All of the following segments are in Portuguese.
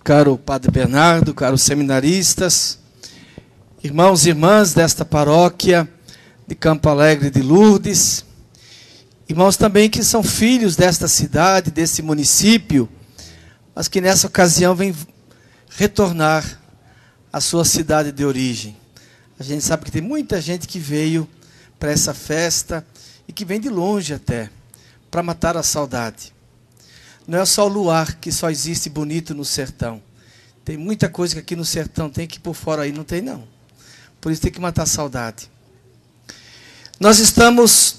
caro Padre Bernardo, caros seminaristas, irmãos e irmãs desta paróquia de Campo Alegre de Lourdes, irmãos também que são filhos desta cidade, desse município, mas que nessa ocasião vêm retornar à sua cidade de origem. A gente sabe que tem muita gente que veio para essa festa e que vem de longe até, para matar a saudade. Não é só o luar que só existe bonito no sertão. Tem muita coisa que aqui no sertão tem que por fora aí não tem não. Por isso tem que matar a saudade. Nós estamos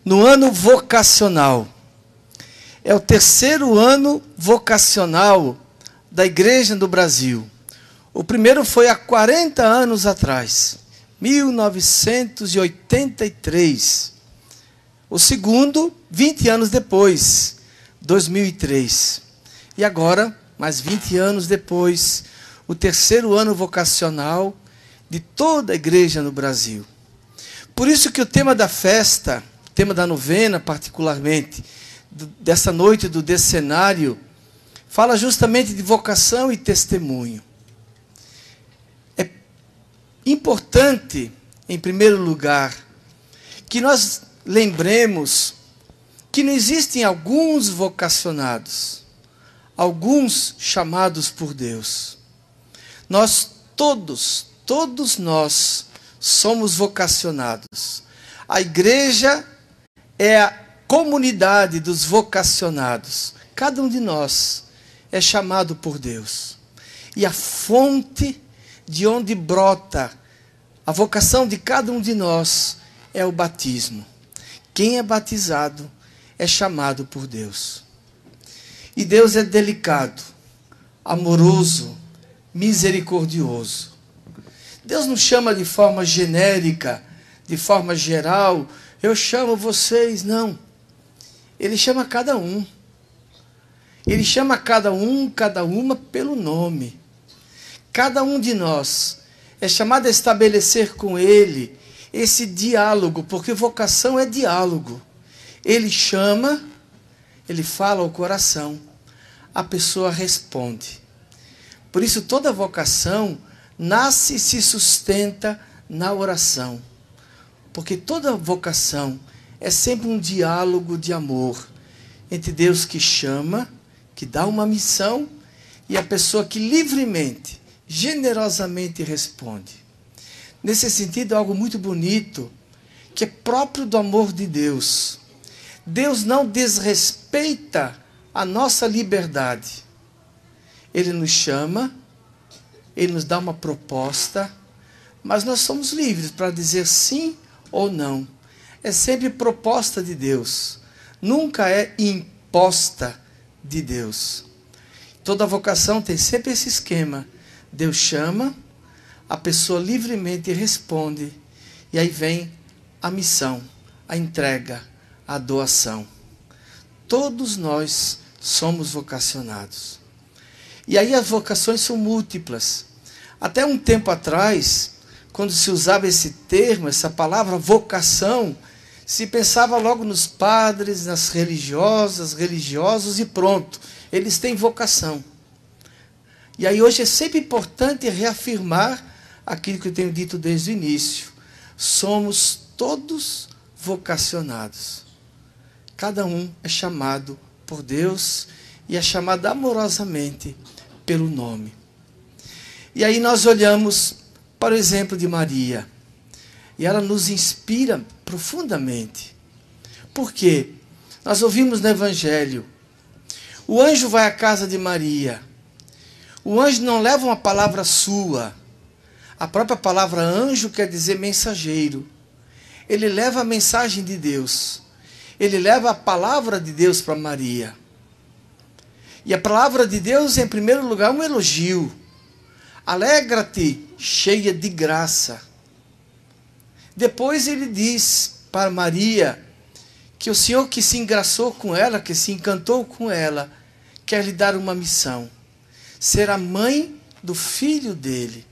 no ano vocacional. É o terceiro ano vocacional da Igreja do Brasil. O primeiro foi há 40 anos atrás, 1983. O segundo, 20 anos depois, 2003. E agora, mais 20 anos depois, o terceiro ano vocacional de toda a igreja no Brasil. Por isso que o tema da festa, o tema da novena particularmente, dessa noite do decenário, fala justamente de vocação e testemunho. É importante, em primeiro lugar, que nós lembremos que não existem alguns vocacionados, alguns chamados por Deus. Nós todos nós somos vocacionados. A igreja é a comunidade dos vocacionados. Cada um de nós é chamado por Deus. E a fonte de onde brota a vocação de cada um de nós é o batismo. Quem é batizado é chamado por Deus. E Deus é delicado, amoroso, misericordioso. Deus não chama de forma genérica, de forma geral, eu chamo vocês, não. Ele chama cada um. Ele chama cada um, cada uma pelo nome. Cada um de nós é chamado a estabelecer com Ele esse diálogo, porque vocação é diálogo. Ele chama, ele fala ao coração, a pessoa responde. Por isso toda vocação nasce e se sustenta na oração. Porque toda vocação é sempre um diálogo de amor entre Deus que chama, que dá uma missão, e a pessoa que livremente, generosamente responde. Nesse sentido, é algo muito bonito, que é próprio do amor de Deus. Deus não desrespeita a nossa liberdade. Ele nos chama, Ele nos dá uma proposta, mas nós somos livres para dizer sim ou não. É sempre proposta de Deus, nunca é imposta de Deus. Toda vocação tem sempre esse esquema. Deus chama, a pessoa livremente responde, e aí vem a missão, a entrega, a doação. Todos nós somos vocacionados. E aí as vocações são múltiplas. Até um tempo atrás, quando se usava esse termo, essa palavra vocação, se pensava logo nos padres, nas religiosas, religiosos e pronto. Eles têm vocação. E aí hoje é sempre importante reafirmar aquilo que eu tenho dito desde o início. Somos todos vocacionados. Cada um é chamado por Deus e é chamado amorosamente pelo nome. E aí nós olhamos para o exemplo de Maria. E ela nos inspira profundamente. Por quê? Nós ouvimos no Evangelho. O anjo vai à casa de Maria. O anjo não leva uma palavra sua. A própria palavra anjo quer dizer mensageiro. Ele leva a mensagem de Deus. Ele leva a palavra de Deus para Maria. E a palavra de Deus, em primeiro lugar, é um elogio. Alegra-te, cheia de graça. Depois ele diz para Maria que o Senhor que se engraçou com ela, que se encantou com ela, quer lhe dar uma missão. Ser a mãe do filho dele.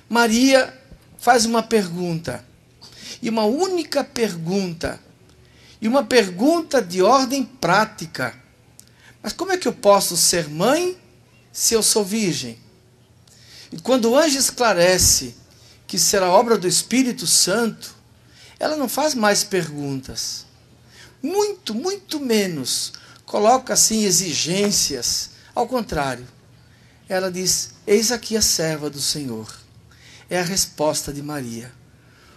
Maria faz uma pergunta. E uma única pergunta. E uma pergunta de ordem prática. Mas como é que eu posso ser mãe se eu sou virgem? E quando o anjo esclarece que será obra do Espírito Santo, ela não faz mais perguntas. Muito menos coloca assim exigências. Ao contrário, ela diz: eis aqui a serva do Senhor. É a resposta de Maria.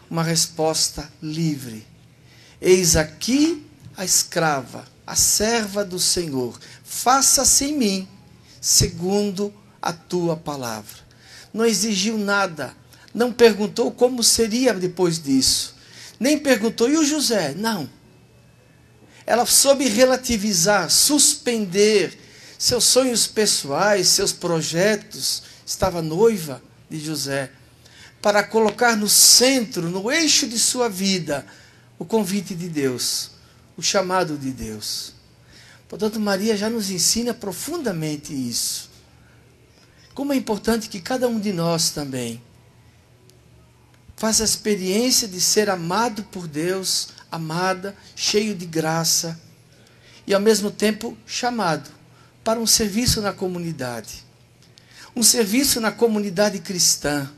Uma resposta livre. Eis aqui a escrava, a serva do Senhor. Faça-se em mim, segundo a tua palavra. Não exigiu nada. Não perguntou como seria depois disso. Nem perguntou, e o José? Não. Ela soube relativizar, suspender seus sonhos pessoais, seus projetos. Estava noiva de José. Para colocar no centro, no eixo de sua vida, o convite de Deus, o chamado de Deus. Portanto, Maria já nos ensina profundamente isso. Como é importante que cada um de nós também faça a experiência de ser amado por Deus, amada, cheio de graça, e ao mesmo tempo chamado para um serviço na comunidade. Um serviço na comunidade cristã.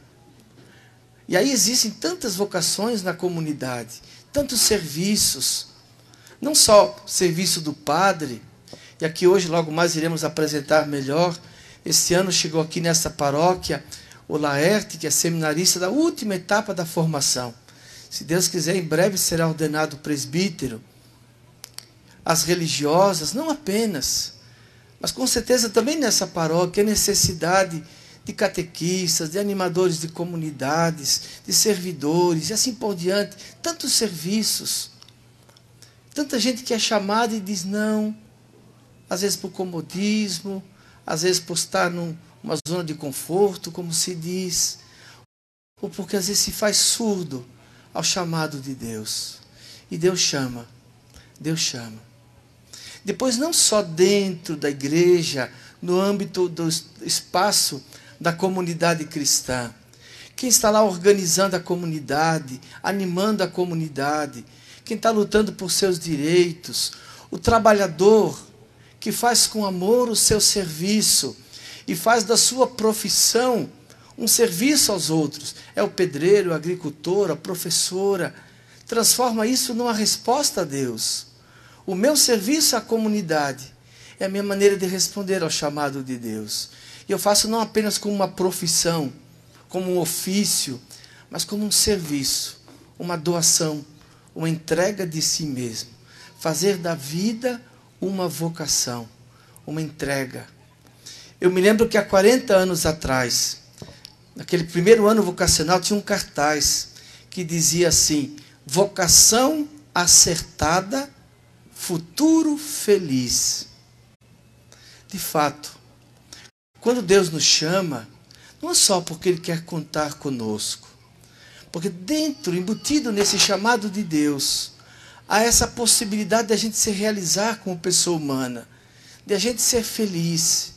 E aí existem tantas vocações na comunidade, tantos serviços. Não só o serviço do padre, e aqui hoje logo mais iremos apresentar melhor. Este ano chegou aqui nessa paróquia o Laerte, que é seminarista da última etapa da formação. Se Deus quiser, em breve será ordenado presbítero. As religiosas, não apenas, mas com certeza também nessa paróquia, a necessidade de catequistas, de animadores de comunidades, de servidores, e assim por diante. Tantos serviços. Tanta gente que é chamada e diz não, às vezes por comodismo, às vezes por estar numa zona de conforto, como se diz, ou porque às vezes se faz surdo ao chamado de Deus. E Deus chama, Deus chama. Depois, não só dentro da igreja, no âmbito do espaço da comunidade cristã. Quem está lá organizando a comunidade, animando a comunidade, quem está lutando por seus direitos, o trabalhador que faz com amor o seu serviço e faz da sua profissão um serviço aos outros. É o pedreiro, o agricultor, a professora. Transforma isso numa resposta a Deus. O meu serviço à comunidade é a minha maneira de responder ao chamado de Deus. E eu faço não apenas como uma profissão, como um ofício, mas como um serviço, uma doação, uma entrega de si mesmo. Fazer da vida uma vocação, uma entrega. Eu me lembro que há 40 anos atrás, naquele primeiro ano vocacional, tinha um cartaz que dizia assim: vocação acertada, futuro feliz. De fato, quando Deus nos chama, não é só porque Ele quer contar conosco, porque dentro, embutido nesse chamado de Deus, há essa possibilidade de a gente se realizar como pessoa humana, de a gente ser feliz.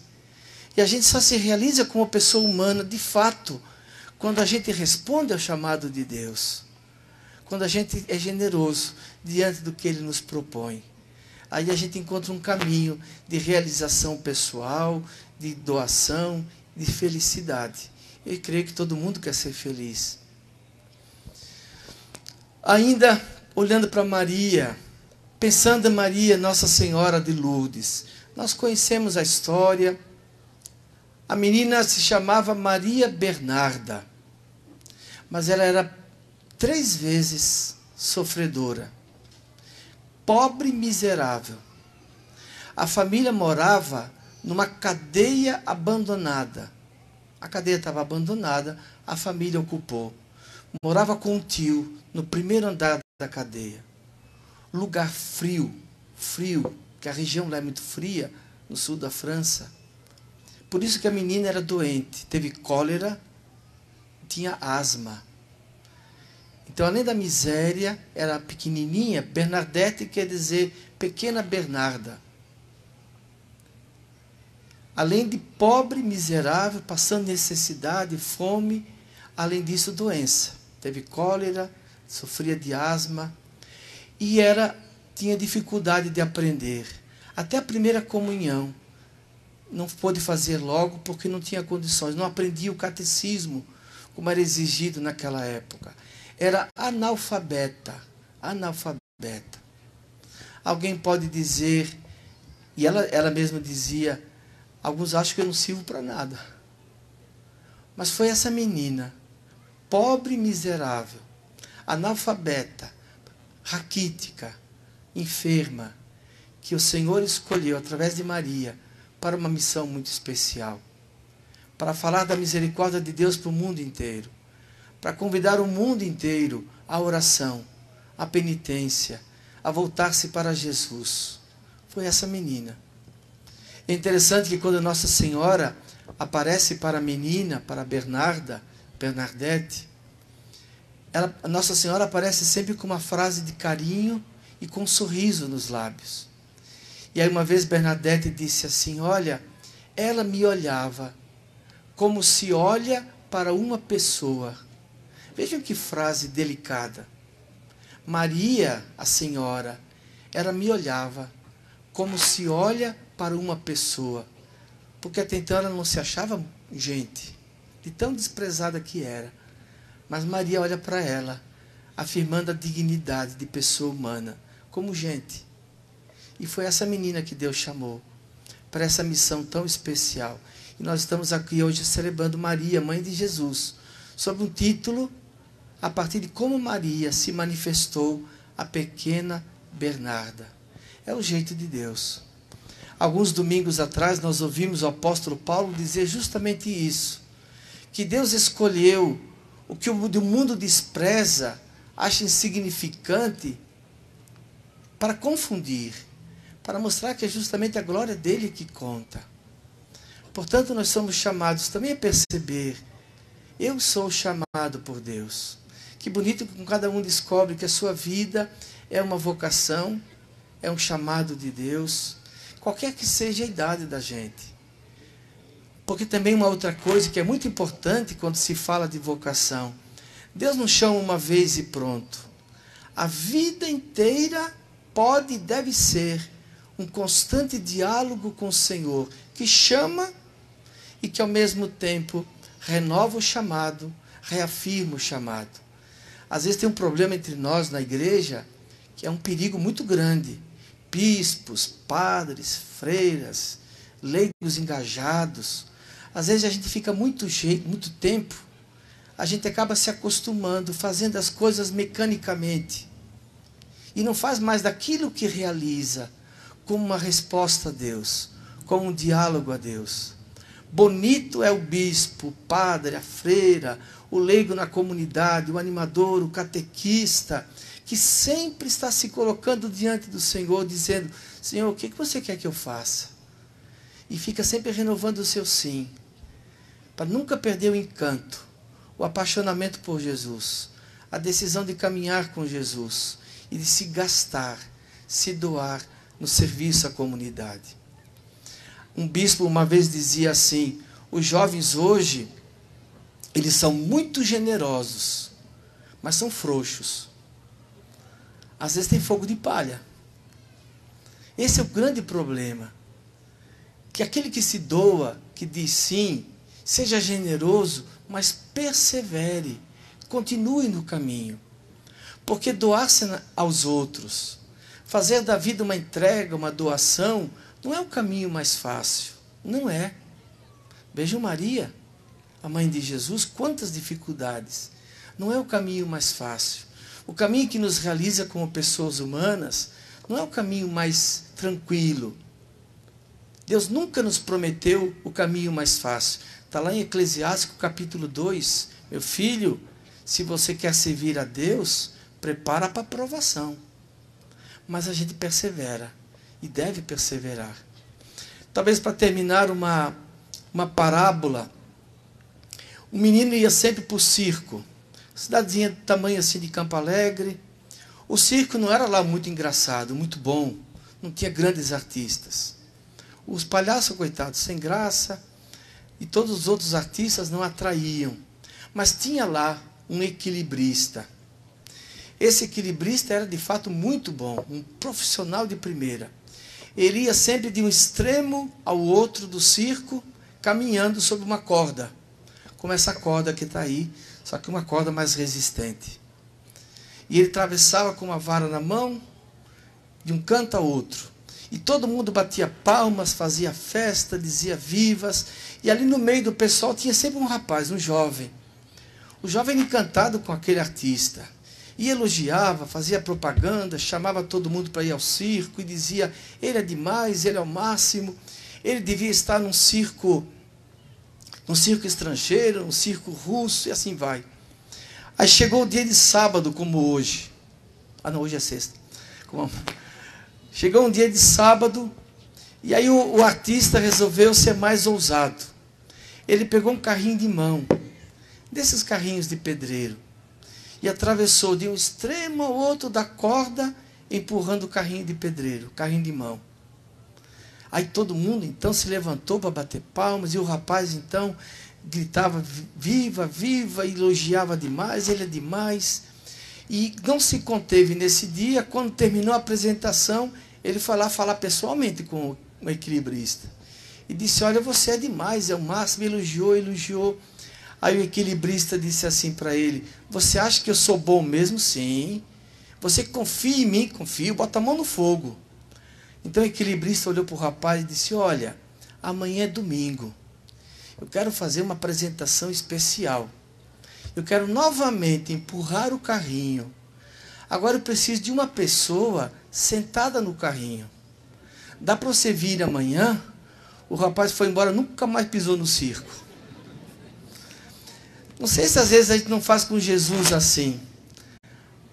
E a gente só se realiza como pessoa humana, de fato, quando a gente responde ao chamado de Deus, quando a gente é generoso diante do que Ele nos propõe. Aí a gente encontra um caminho de realização pessoal, de doação, de felicidade. Eu creio que todo mundo quer ser feliz. Ainda olhando para Maria, pensando em Maria, Nossa Senhora de Lourdes, nós conhecemos a história. A menina se chamava Maria Bernarda, mas ela era 3 vezes sofredora. Pobre e miserável. A família morava numa cadeia abandonada. A cadeia estava abandonada, a família ocupou. Morava com um tio no primeiro andar da cadeia. Lugar frio, que a região lá é muito fria, no sul da França. Por isso que a menina era doente, teve cólera, tinha asma. Então, além da miséria, era pequenininha. Bernadette quer dizer pequena Bernarda. Além de pobre, miserável, passando necessidade, fome, além disso, doença. Teve cólera, sofria de asma e tinha dificuldade de aprender. Até a primeira comunhão não pôde fazer logo porque não tinha condições, não aprendia o catecismo como era exigido naquela época. Era analfabeta, analfabeta. Alguém pode dizer, e ela mesma dizia, alguns acham que eu não sirvo para nada. Mas foi essa menina, pobre e miserável, analfabeta, raquítica, enferma, que o Senhor escolheu através de Maria para uma missão muito especial, para falar da misericórdia de Deus para o mundo inteiro, para convidar o mundo inteiro à oração, à penitência, a voltar-se para Jesus. Foi essa menina. É interessante que quando Nossa Senhora aparece para a menina, para a Bernadette, Nossa Senhora aparece sempre com uma frase de carinho e com um sorriso nos lábios. E aí uma vez Bernadette disse assim, olha, ela me olhava como se olha para uma pessoa. Vejam que frase delicada. Maria, a Senhora, ela me olhava como se olha para uma pessoa. Porque até então ela não se achava gente, de tão desprezada que era. Mas Maria olha para ela, afirmando a dignidade de pessoa humana, como gente. E foi essa menina que Deus chamou para essa missão tão especial. E nós estamos aqui hoje celebrando Maria, Mãe de Jesus, sob um título a partir de como Maria se manifestou a pequena Bernarda. É o jeito de Deus. Alguns domingos atrás nós ouvimos o apóstolo Paulo dizer justamente isso, que Deus escolheu o que o mundo despreza, acha insignificante, para confundir, para mostrar que é justamente a glória dele que conta. Portanto, nós somos chamados também a perceber, eu sou chamado por Deus. Que bonito que cada um descobre que a sua vida é uma vocação, é um chamado de Deus, qualquer que seja a idade da gente. Porque também uma outra coisa que é muito importante quando se fala de vocação, Deus não chama uma vez e pronto. A vida inteira pode e deve ser um constante diálogo com o Senhor, que chama e que ao mesmo tempo renova o chamado, reafirma o chamado. Às vezes tem um problema entre nós na igreja, que é um perigo muito grande. Bispos, padres, freiras, leigos engajados. Às vezes a gente fica muito tempo, a gente acaba se acostumando, fazendo as coisas mecanicamente. E não faz mais daquilo que realiza como uma resposta a Deus, como um diálogo a Deus. Bonito é o bispo, o padre, a freira, o leigo na comunidade, o animador, o catequista, que sempre está se colocando diante do Senhor, dizendo, Senhor, o que você quer que eu faça? E fica sempre renovando o seu sim, para nunca perder o encanto, o apaixonamento por Jesus, a decisão de caminhar com Jesus e de se gastar, se doar no serviço à comunidade. Um bispo uma vez dizia assim, os jovens hoje, eles são muito generosos, mas são frouxos. Às vezes tem fogo de palha. Esse é o grande problema. Que aquele que se doa, que diz sim, seja generoso, mas persevere, continue no caminho. Porque doar-se aos outros, fazer da vida uma entrega, uma doação, não é o caminho mais fácil. Não é. Vejam Maria, a mãe de Jesus, quantas dificuldades. Não é o caminho mais fácil. O caminho que nos realiza como pessoas humanas não é o caminho mais tranquilo. Deus nunca nos prometeu o caminho mais fácil. Está lá em Eclesiástico capítulo 2. Meu filho, se você quer servir a Deus, prepara para a provação. Mas a gente persevera e deve perseverar. Talvez para terminar uma parábola, o menino ia sempre para o circo, cidadezinha do tamanho assim de Campo Alegre. O circo não era lá muito engraçado, muito bom, não tinha grandes artistas. Os palhaços, coitados, sem graça, e todos os outros artistas não atraíam. Mas tinha lá um equilibrista. Esse equilibrista era de fato muito bom, um profissional de primeira. Ele ia sempre de um extremo ao outro do circo, caminhando sobre uma corda, como essa corda que está aí, só que uma corda mais resistente. E ele atravessava com uma vara na mão, de um canto ao outro. E todo mundo batia palmas, fazia festa, dizia vivas. E ali no meio do pessoal tinha sempre um rapaz, um jovem. O jovem encantado com aquele artista. E elogiava, fazia propaganda, chamava todo mundo para ir ao circo e dizia, ele é demais, ele é o máximo, ele devia estar num circo estrangeiro, num circo russo, e assim vai. Aí chegou o dia de sábado, como hoje. Ah, não, hoje é sexta. Chegou um dia de sábado, e aí o artista resolveu ser mais ousado. Ele pegou um carrinho de mão, desses carrinhos de pedreiro, e atravessou de um extremo ao outro da corda, empurrando o carrinho de pedreiro, carrinho de mão. Aí todo mundo então se levantou para bater palmas, e o rapaz então gritava, viva, viva, elogiava demais, ele é demais. E não se conteve nesse dia, quando terminou a apresentação, ele foi lá falar pessoalmente com o equilibrista. E disse, olha, você é demais, é o máximo, elogiou. Aí o equilibrista disse assim para ele, você acha que eu sou bom mesmo? Sim. Você confia em mim? Confio, bota a mão no fogo. Então o equilibrista olhou para o rapaz e disse, olha, amanhã é domingo. Eu quero fazer uma apresentação especial. Eu quero novamente empurrar o carrinho. Agora eu preciso de uma pessoa sentada no carrinho. Dá para você vir amanhã? O rapaz foi embora, nunca mais pisou no circo. Não sei se às vezes a gente não faz com Jesus assim.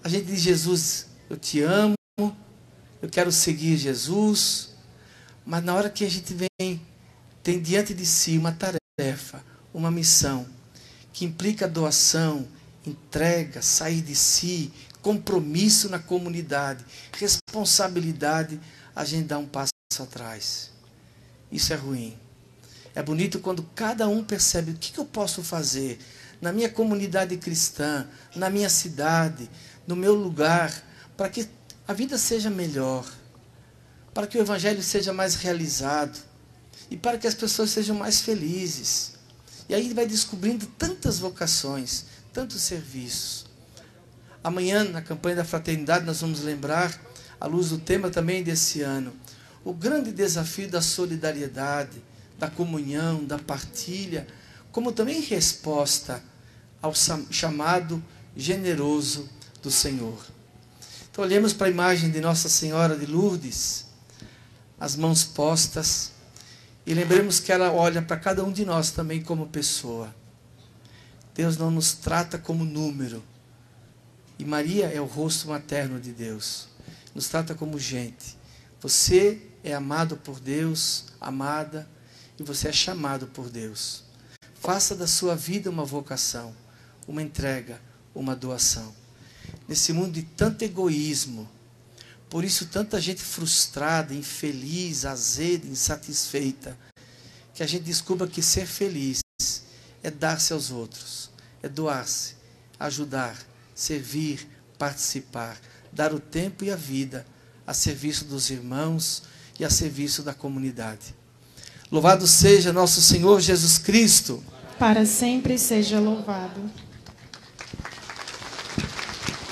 A gente diz, Jesus, eu te amo, eu quero seguir Jesus. Mas na hora que a gente tem diante de si uma tarefa, uma missão, que implica doação, entrega, sair de si, compromisso na comunidade, responsabilidade, a gente dá um passo atrás. Isso é ruim. É bonito quando cada um percebe o que eu posso fazer na minha comunidade cristã, na minha cidade, no meu lugar, para que a vida seja melhor, para que o evangelho seja mais realizado e para que as pessoas sejam mais felizes. E aí vai descobrindo tantas vocações, tantos serviços. Amanhã, na campanha da fraternidade, nós vamos lembrar, à luz do tema também desse ano, o grande desafio da solidariedade, da comunhão, da partilha, como também resposta ao chamado generoso do Senhor. Então olhemos para a imagem de Nossa Senhora de Lourdes, as mãos postas, e lembremos que ela olha para cada um de nós também como pessoa. Deus não nos trata como número. E Maria é o rosto materno de Deus. Nos trata como gente. Você é amado por Deus, amada, e você é chamado por Deus. Faça da sua vida uma vocação, uma entrega, uma doação. Nesse mundo de tanto egoísmo, por isso tanta gente frustrada, infeliz, azeda, insatisfeita, que a gente descubra que ser feliz é dar-se aos outros, é doar-se, ajudar, servir, participar, dar o tempo e a vida a serviço dos irmãos e a serviço da comunidade. Louvado seja nosso Senhor Jesus Cristo. Para sempre seja louvado.